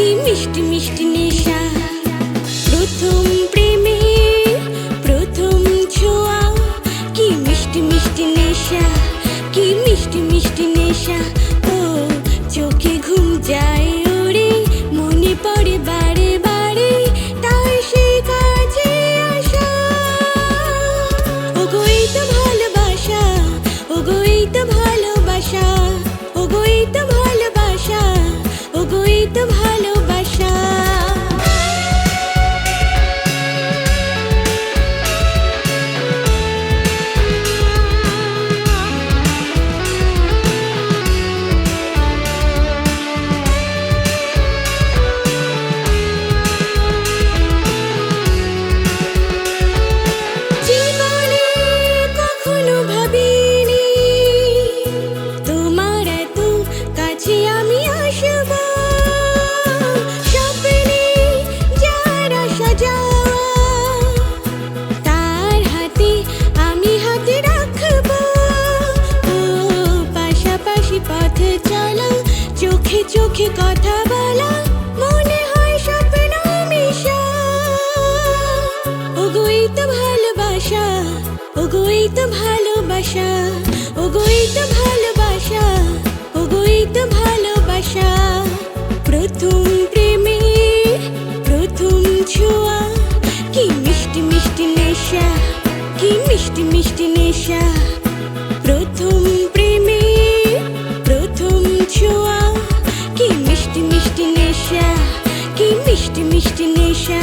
কি মিষ্টি মিষ্টি নেশা, প্রথম প্রেমে প্রথম ছোঁয়া, কি মিষ্টি মিষ্টি নেশা, কি মিষ্টি মিষ্টি নেশা। ও চোখে ঘুম যায় ওরে, মনে পড়ে বারে বারে, তাই সেই কাজে আসা। ওগো এই তো ভালোবাসা, ওগো এই তো ভালোবাসা, ওগো এই তো ভালোবাসা, ওগো এই তো ভালোবাসা। জীবনে কখনো ভাবিনি তোমার এত কাছে আমি আসব, স্বপ্নে যার আসা যাওয়া, তার হাতে আমি হাতে রাখব। ও পাশাপাশি পথে চলা, চোখে চোখে কথা বলা, মনে হয় স্বপ্ন মিশা। ওগো এই তো ভালোবাসা, ওগো এই তো ভালোবাসা, ওগো এই তো ভালোবাসা, ওগো এই তো ভালোবাসা। প্রথম প্রেমে প্রথম ছোঁয়া, কি মিষ্টি মিষ্টি নেশা, কি মিষ্টি মিষ্টি নেশা। প্রথম প্রেমে প্রথম ছোঁয়া, কি মিষ্টি মিষ্টি নেশা, কি মিষ্টি মিষ্টি নেশা।